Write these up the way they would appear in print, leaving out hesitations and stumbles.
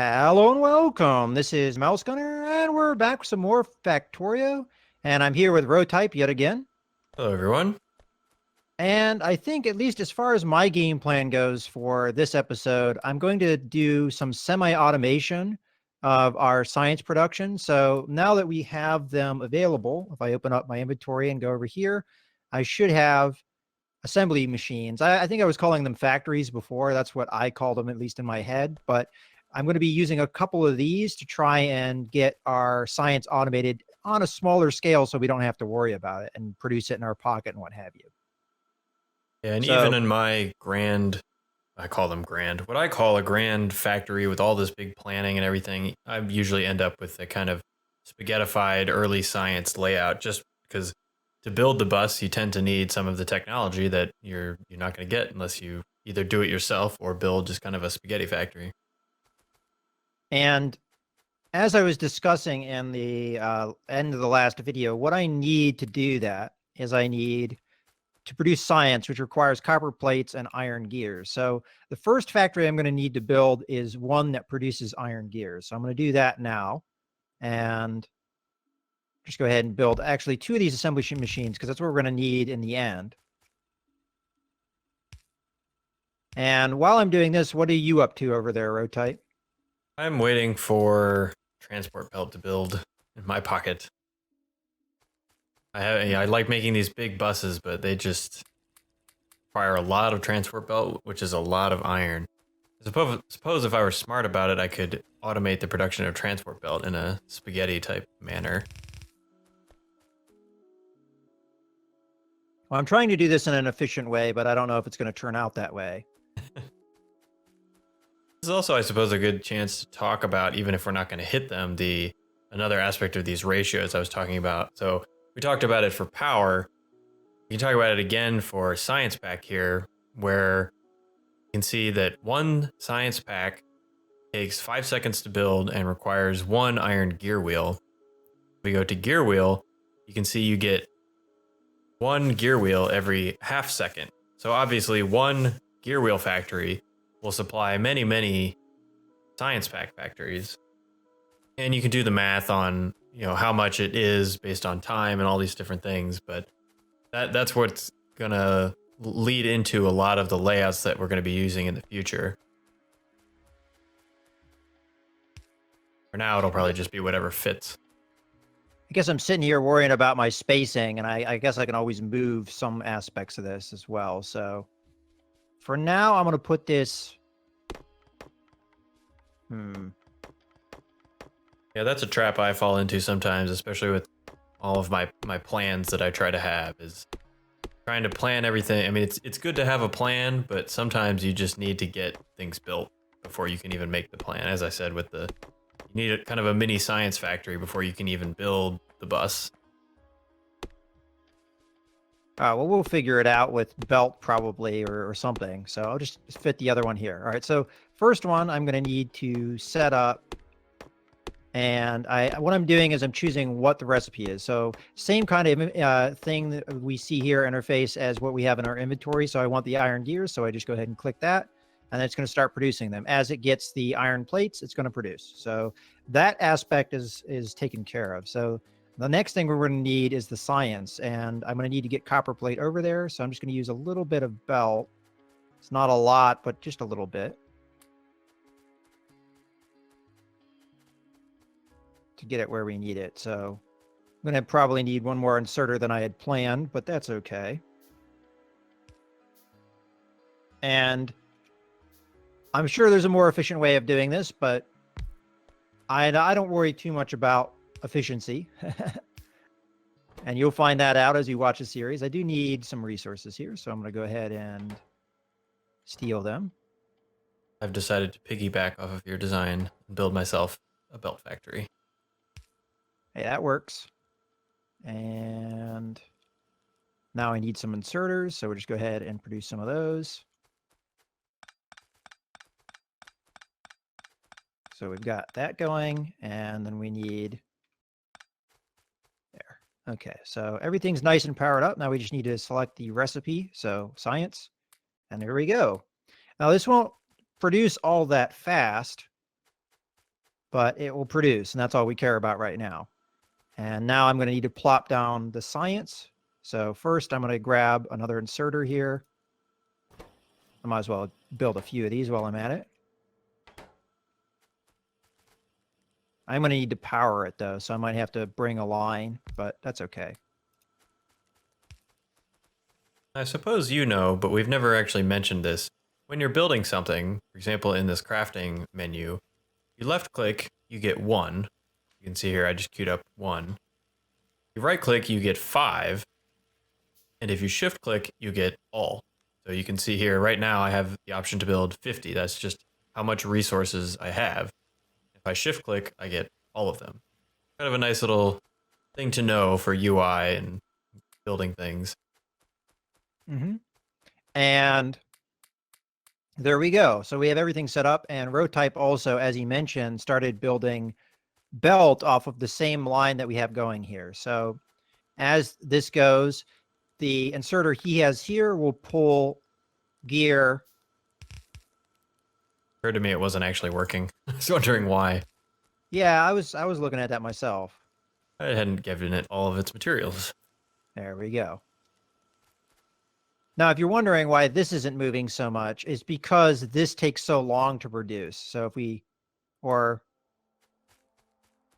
Hello and welcome. This is MouseGunner, and we're back with some more Factorio. And I'm here with Rotype yet again. Hello, everyone. And I think, at least as far as my game plan goes for this episode, I'm going to do some semi-automation of our science production. So now that we have them available, if I open up my inventory and go over here, I should have assembly machines. I think I was calling them factories before. That's what I called them, at least in my head. But I'm going to be using a couple of these to try and get our science automated on a smaller scale so we don't have to worry about it and produce it in our pocket and what have you. Yeah, and So, even in my grand, I call them grand, what I call a grand factory with all this big planning and everything, I usually end up with a kind of spaghettified early science layout just because to build the bus, you tend to need some of the technology that you're not going to get unless you either do it yourself or build just kind of a spaghetti factory. and as I was discussing in the end of the last video, what I need to do that is I need to produce science, which requires copper plates and iron gears. So the first factory I'm going to need to build is one that produces iron gears. So I'm going to do that now and just go ahead and build actually two of these assembly machines because that's what we're going to need in the end. And while I'm doing this, what are you up to over there, Rotype? I'm waiting for transport belt to build in my pocket. I like making these big buses, but they just require a lot of transport belt, which is a lot of iron. Suppose if I were smart about it, I could automate the production of transport belt in a spaghetti type manner. Well, I'm trying to do this in an efficient way, but I don't know if it's going to turn out that way. This is also, I suppose, a good chance to talk about, even if we're not going to hit them, another aspect of these ratios I was talking about. So we talked about it for power. You can talk about it again for science pack here, where you can see that one science pack takes 5 seconds to build and requires one iron gear wheel. If we go to gear wheel, you can see you get one gear wheel every half second. So obviously one gear wheel factory will supply many, many science pack factories. And you can do the math on, how much it is based on time and all these different things, but that's what's gonna lead into a lot of the layouts that we're going to be using in the future. For now, it'll probably just be whatever fits. I guess I'm sitting here worrying about my spacing, and I guess I can always move some aspects of this as well. So for now, I'm going to put this... Yeah, that's a trap I fall into sometimes, especially with all of my plans that I try to have, is trying to plan everything. I mean, it's good to have a plan, but sometimes you just need to get things built before you can even make the plan. As I said, you need a kind of a mini science factory before you can even build the bus. Well, we'll figure it out with belt probably or something. So I'll just fit the other one here. All right, so first one I'm going to need to set up. And what I'm doing is I'm choosing what the recipe is. So same kind of thing that we see here interface as what we have in our inventory. So I want the iron gears. So I just go ahead and click that. And then it's going to start producing them. As it gets the iron plates, it's going to produce. So that aspect is taken care of. So the next thing we're going to need is the science. And I'm going to need to get copper plate over there. So I'm just going to use a little bit of belt. It's not a lot, but just a little bit, to get it where we need it. So I'm going to probably need one more inserter than I had planned, but that's okay. And I'm sure there's a more efficient way of doing this, but I don't worry too much about efficiency. And you'll find that out as you watch the series. I do need some resources here, so I'm going to go ahead and steal them. I've decided to piggyback off of your design and build myself a belt factory. Hey, that works. And now I need some inserters, so we'll just go ahead and produce some of those. So we've got that going, and then we need... There. Okay, so everything's nice and powered up. Now we just need to select the recipe, so science, and there we go. Now this won't produce all that fast, but it will produce, and that's all we care about right now. And now I'm going to need to plop down the science. So first I'm going to grab another inserter here. I might as well build a few of these while I'm at it. I'm going to need to power it though, so I might have to bring a line, but that's okay. I suppose you know, but we've never actually mentioned this. When you're building something, for example, in this crafting menu, you left click, you get 1. You can see here I just queued up 1. You right click, you get 5. And if you shift click, you get all. So you can see here right now I have the option to build 50. That's just how much resources I have. If I shift click, I get all of them. Kind of a nice little thing to know for UI and building things. Mm-hmm. And there we go. So we have everything set up, and RowType also, as he mentioned, started building belt off of the same line that we have going here. So as this goes, the inserter he has here will pull gear. Occurred to me it wasn't actually working. I was wondering why. Yeah, I was looking at that myself. I hadn't given it all of its materials. There we go. Now, if you're wondering why this isn't moving so much, it's because this takes so long to produce. So if we,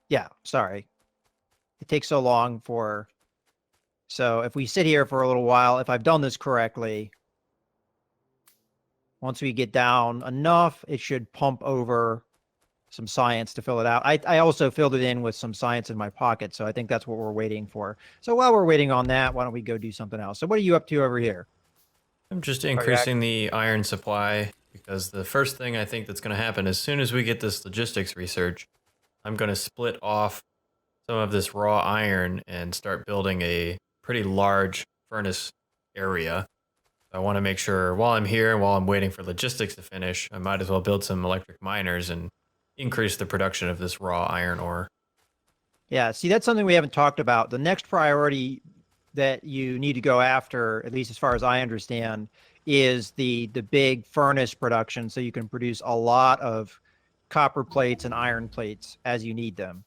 yeah, sorry. It takes so long for, so if we sit here for a little while, if I've done this correctly, once we get down enough, it should pump over some science to fill it out. I also filled it in with some science in my pocket, so I think that's what we're waiting for. So while we're waiting on that, why don't we go do something else? So what are you up to over here? I'm just increasing the iron supply because the first thing I think that's going to happen as soon as we get this logistics research, I'm going to split off some of this raw iron and start building a pretty large furnace area. I want to make sure while I'm here and while I'm waiting for logistics to finish, I might as well build some electric miners and increase the production of this raw iron ore. Yeah, see, that's something we haven't talked about. The next priority that you need to go after, at least as far as I understand, is the big furnace production, so you can produce a lot of copper plates and iron plates as you need them.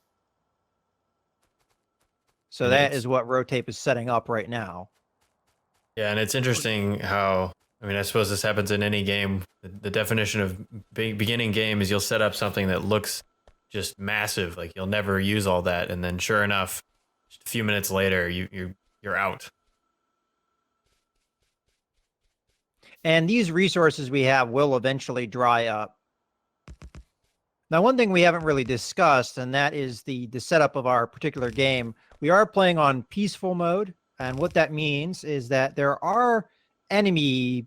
So And that is what RowType is setting up right now. Yeah, and it's interesting how, I mean, I suppose this happens in any game. The definition of beginning game is you'll set up something that looks just massive, like you'll never use all that, and then sure enough, just a few minutes later, you're out. And these resources we have will eventually dry up. Now, one thing we haven't really discussed, and that is the setup of our particular game. We are playing on peaceful mode, and what that means is that there are enemy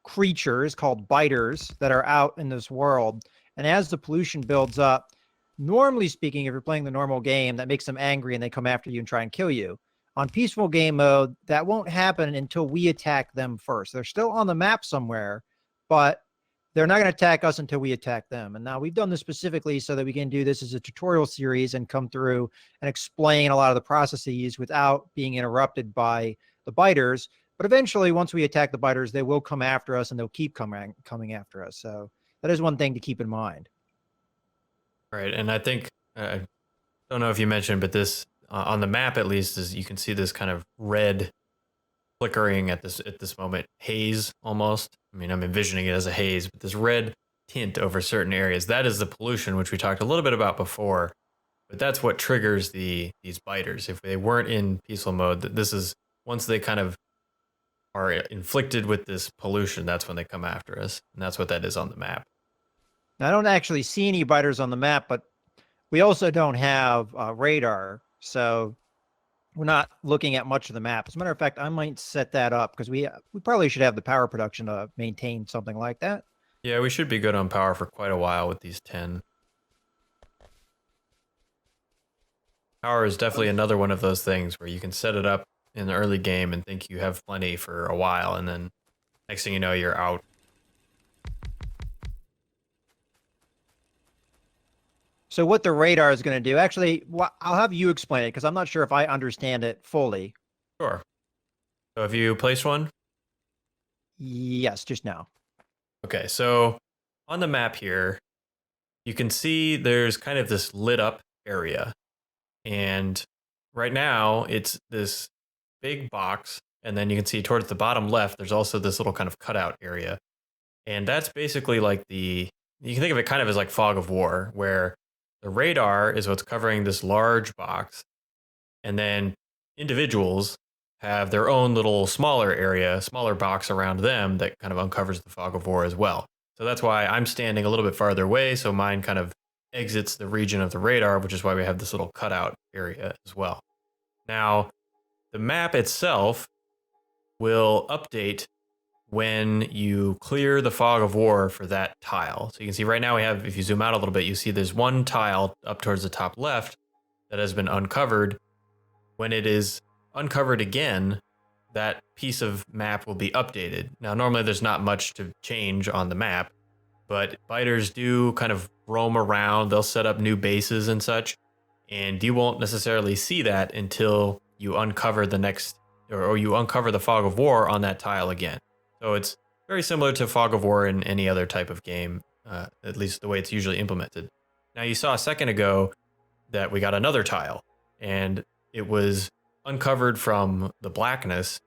creatures called biters that are out in this world. And as the pollution builds up, normally speaking, if you're playing the normal game, that makes them angry and they come after you and try and kill you. On peaceful game mode, that won't happen until we attack them first. They're still on the map somewhere, but they're not going to attack us until we attack them. And now we've done this specifically so that we can do this as a tutorial series and come through and explain a lot of the processes without being interrupted by the biters. But eventually, once we attack the biters, they will come after us and they'll keep coming after us. So that is one thing to keep in mind. Right, and I think, I don't know if you mentioned, but this, on the map at least, is you can see this kind of red flickering at this moment, haze almost. I mean, I'm envisioning it as a haze, but this red tint over certain areas, that is the pollution, which we talked a little bit about before. But that's what triggers these biters. If they weren't in peaceful mode, this is, once they kind of are inflicted with this pollution, that's when they come after us. And that's what that is on the map. Now, I don't actually see any biters on the map, but we also don't have radar. So we're not looking at much of the map. As a matter of fact, I might set that up because we probably should have the power production to maintain something like that. Yeah, we should be good on power for quite a while with these 10. Power is definitely another one of those things where you can set it up in the early game and think you have plenty for a while, and then next thing you know, you're out. So what the radar is going to do, actually, I'll have you explain it because I'm not sure if I understand it fully. Sure. So have you placed one? Yes, just now. Okay, so on the map here, you can see there's kind of this lit up area. And right now it's this big box. And then you can see towards the bottom left, there's also this little kind of cutout area. And that's basically like you can think of it kind of as like fog of war, where the radar is what's covering this large box. And then individuals have their own little smaller area, smaller box around them that kind of uncovers the fog of war as well. So that's why I'm standing a little bit farther away. So mine kind of exits the region of the radar, which is why we have this little cutout area as well. Now, the map itself will update when you clear the fog of war for that tile. So you can see right now we have, if you zoom out a little bit, you see there's one tile up towards the top left that has been uncovered. When it is uncovered again, that piece of map will be updated. Now, normally there's not much to change on the map, but biters do kind of roam around. They'll set up new bases and such, and you won't necessarily see that until you uncover the next, or you uncover the fog of war on that tile again. So it's very similar to fog of war in any other type of game, at least the way it's usually implemented. Now, you saw a second ago that we got another tile, and it was uncovered from the blackness.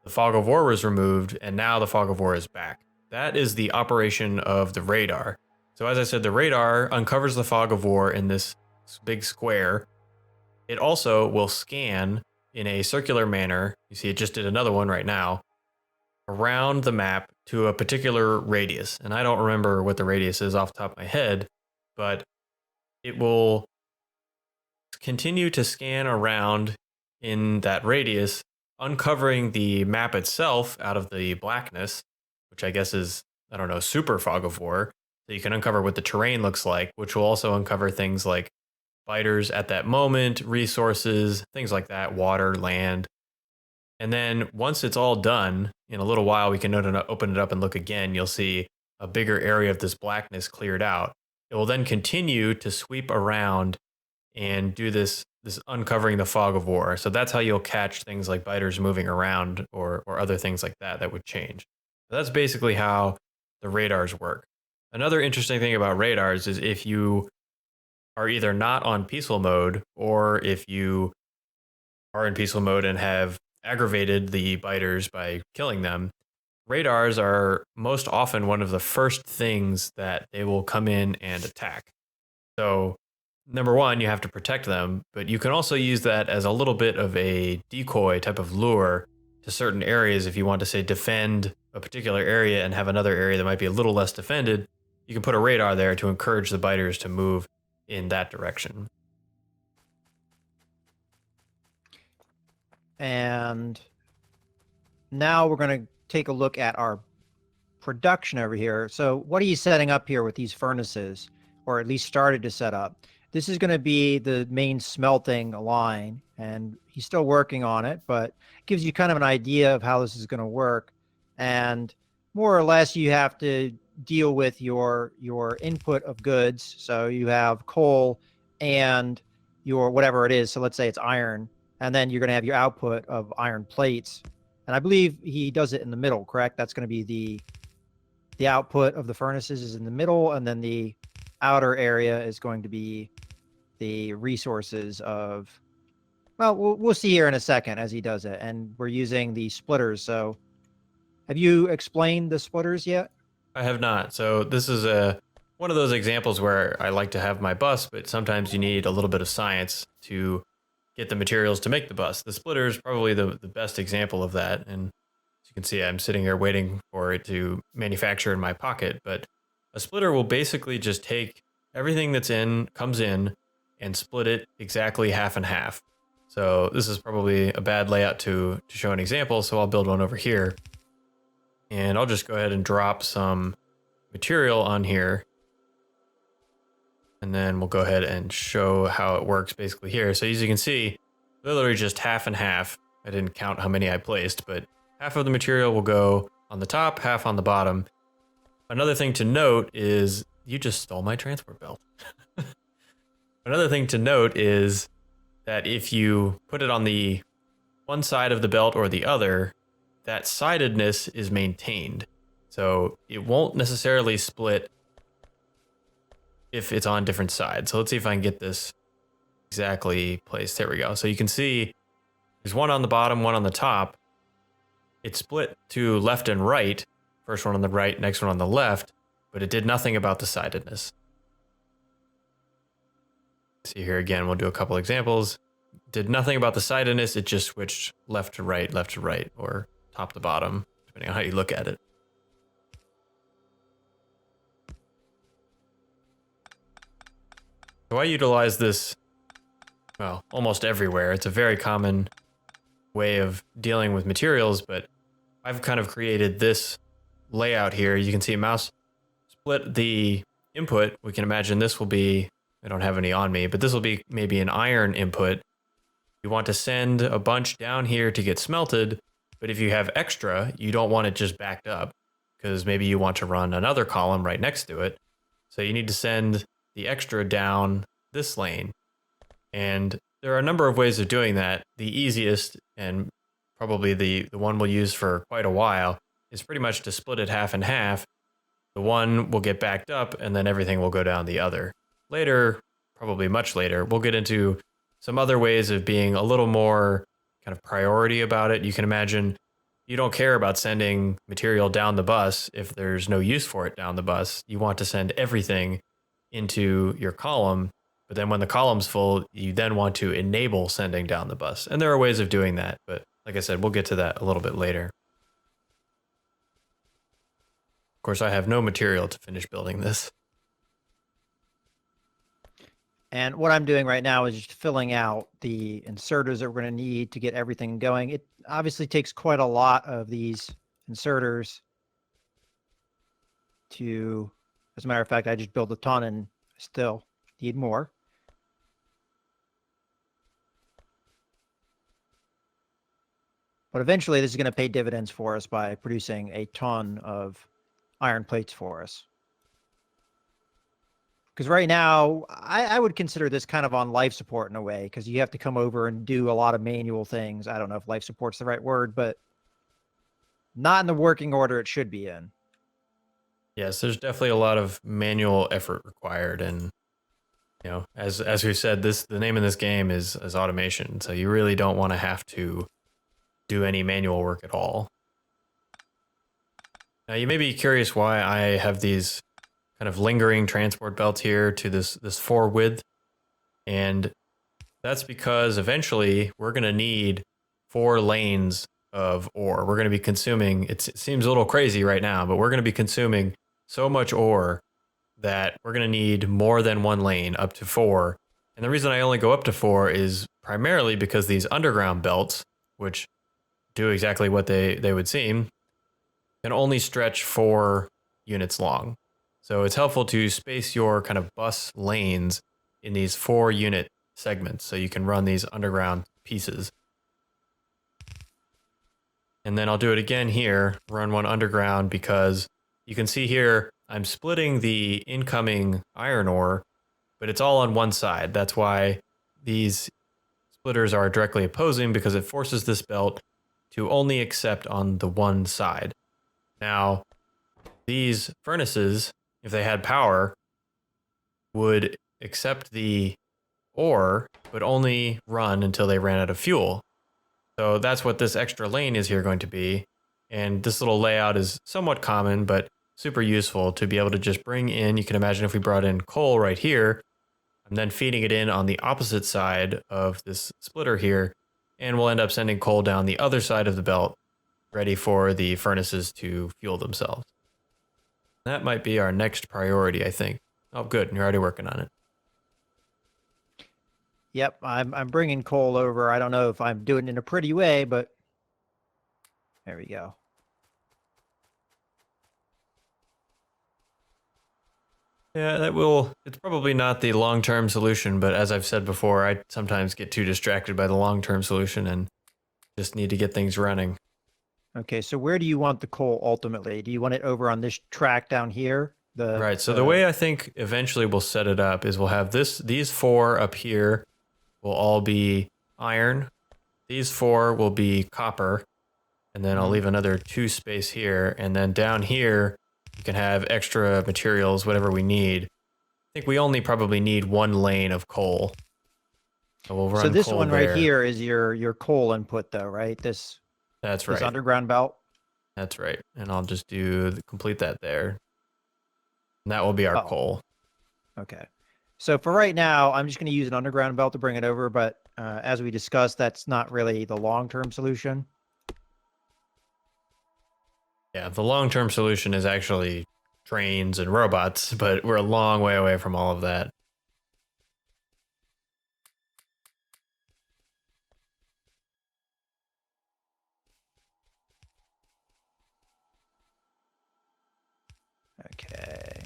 The fog of war was removed, and now the fog of war is back. That is the operation of the radar. So as I said, the radar uncovers the fog of war in this big square. It also will scan in a circular manner. You see it just did another one right now, around the map to a particular radius. And I don't remember what the radius is off the top of my head, but it will continue to scan around in that radius, uncovering the map itself out of the blackness, which I guess is, I don't know, super fog of war. So you can uncover what the terrain looks like, which will also uncover things like biters at that moment, resources, things like that, water, land. And then once it's all done, in a little while, we can open it up and look again. You'll see a bigger area of this blackness cleared out. It will then continue to sweep around and do this uncovering the fog of war. So that's how you'll catch things like biters moving around or other things like that would change. So that's basically how the radars work. Another interesting thing about radars is if you are either not on peaceful mode, or if you are in peaceful mode and have aggravated the biters by killing them, radars are most often one of the first things that they will come in and attack. So number one, you have to protect them, but you can also use that as a little bit of a decoy type of lure to certain areas. If you want to, say, defend a particular area and have another area that might be a little less defended, you can put a radar there to encourage the biters to move in that direction. And now we're going to take a look at our production over here. So what are you setting up here with these furnaces, or at least started to set up? This is going to be the main smelting line, and he's still working on it, but gives you kind of an idea of how this is going to work. And more or less, you have to deal with your input of goods. So you have coal and your whatever it is. So let's say it's iron, and then you're going to have your output of iron plates. And I believe he does it in the middle, correct? That's going to be the output of the furnaces is in the middle, and then the outer area is going to be the resources of, well, we'll see here in a second as he does it. And we're using the splitters. So have you explained the splitters yet? I have not. So this is one of those examples where I like to have my bus, but sometimes you need a little bit of science to get the materials to make the bus. The splitter is probably the best example of that. And as you can see, I'm sitting here waiting for it to manufacture in my pocket. But a splitter will basically just take everything comes in, and split it exactly half and half. So this is probably a bad layout to show an example, so I'll build one over here. And I'll just go ahead and drop some material on here. And then we'll go ahead and show how it works basically here. So as you can see, literally just half and half. I didn't count how many I placed, but half of the material will go on the top, half on the bottom. Another thing to note is you just stole my transport belt. Another thing to note is that if you put it on the one side of the belt or the other, that sidedness is maintained. So it won't necessarily split if it's on different sides. So let's see if I can get this exactly placed. There we go. So you can see there's one on the bottom, one on the top. It's split to left and right. First one on the right, next one on the left, but it did nothing about the sidedness. See here again, we'll do a couple examples. Did nothing about the sidedness, it just switched left to right, or top to bottom, depending on how you look at it. So I utilize this, well, almost everywhere. It's a very common way of dealing with materials, but I've kind of created this layout here. You can see mouse split the input. We can imagine this will be, I don't have any on me, but this will be maybe an iron input. You want to send a bunch down here to get smelted, but if you have extra, you don't want it just backed up because maybe you want to run another column right next to it. So you need to send the extra down this lane. And there are a number of ways of doing that. The easiest, and probably the one we'll use for quite a while, is pretty much to split it half and half. The one will get backed up and then everything will go down the other. Later, probably much later, we'll get into some other ways of being a little more kind of priority about it. You can imagine you don't care about sending material down the bus if there's no use for it down the bus. You want to send everything into your column, but then when the column's full, you then want to enable sending down the bus. And there are ways of doing that, but like I said, we'll get to that a little bit later. Of course, I have no material to finish building this. And what I'm doing right now is just filling out the inserters that we're going to need to get everything going. It obviously takes quite a lot of these inserters to, as a matter of fact, I just built a ton and still need more. But eventually this is going to pay dividends for us by producing a ton of iron plates for us. Because right now, I would consider this kind of on life support in a way, because you have to come over and do a lot of manual things. I don't know if life support's the right word, but not in the working order it should be in. Yes, there's definitely a lot of manual effort required. And, you know, as we said, the name of this game is automation. So you really don't want to have to do any manual work at all. Now, you may be curious why I have these kind of lingering transport belts here to this 4 width. And that's because eventually we're going to need 4 lanes of ore. We're going to be consuming, it seems a little crazy right now, but we're going to be consuming so much ore that we're going to need more than 1 lane, up to 4. And the reason I only go up to 4 is primarily because these underground belts, which do exactly what they would seem, can only stretch 4 units long. So it's helpful to space your kind of bus lanes in these 4 unit segments so you can run these underground pieces. And then I'll do it again here, run one underground, because you can see here I'm splitting the incoming iron ore, but it's all on one side. That's why these splitters are directly opposing, because it forces this belt to only accept on the one side. Now, these furnaces, if they had power, would accept the ore, but only run until they ran out of fuel. So that's what this extra lane is here going to be. And this little layout is somewhat common, but super useful to be able to just bring in. You can imagine if we brought in coal right here, I'm then feeding it in on the opposite side of this splitter here, and we'll end up sending coal down the other side of the belt, ready for the furnaces to fuel themselves. That might be our next priority, I think. Oh, good. You're already working on it. Yep, I'm bringing coal over. I don't know if I'm doing it in a pretty way, but there we go. Yeah, it's probably not the long-term solution, but as I've said before, I sometimes get too distracted by the long-term solution and just need to get things running. Okay, so where do you want the coal ultimately? Do you want it over on this track down here? Right, so the way I think eventually we'll set it up is we'll have these 4 up here will all be iron. These 4 will be copper. And then I'll leave another 2 space here. And then down here, you can have extra materials, whatever we need. think we only probably need one lane of coal. So we'll run So this coal one there. right here is your coal input though, right? This That's right. underground belt. That's right. And I'll just complete that there. And that will be our Oh, coal. okay. So for right now, I'm just going to use an underground belt to bring it over. But as we discussed, that's not really the long-term solution. Yeah, the long-term solution is actually trains and robots, but we're a long way away from all of that. Okay.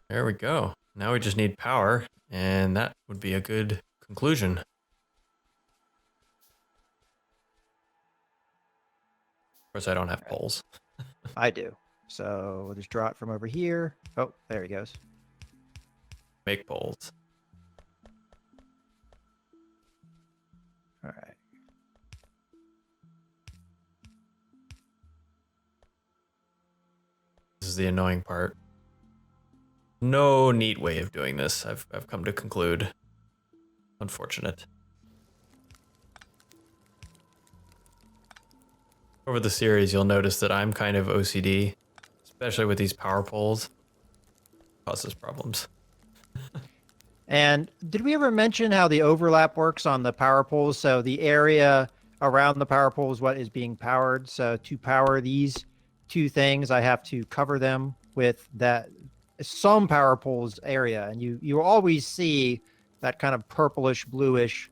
There we go. Now we just need power, and that would be a good conclusion. Of course, I don't have poles. I do. So we'll just draw it from over here. Oh, there he goes. Make poles. All right. This is the annoying part. No neat way of doing this, I've come to conclude. Unfortunate. Over the series, you'll notice that I'm kind of OCD, especially with these power poles. Causes problems. And did we ever mention how the overlap works on the power poles? So the area around the power pole is what is being powered. So to power these two things, I have to cover them with that some power poles area. And you always see that kind of purplish, bluish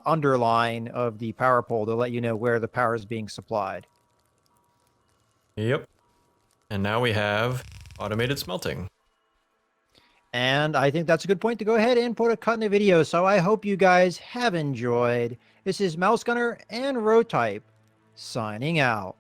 underline of the power pole to let you know where the power is being supplied. Yep. And now we have automated smelting. And I think that's a good point to go ahead and put a cut in the video. So I hope you guys have enjoyed. This is MouseGunner and Rotype signing out.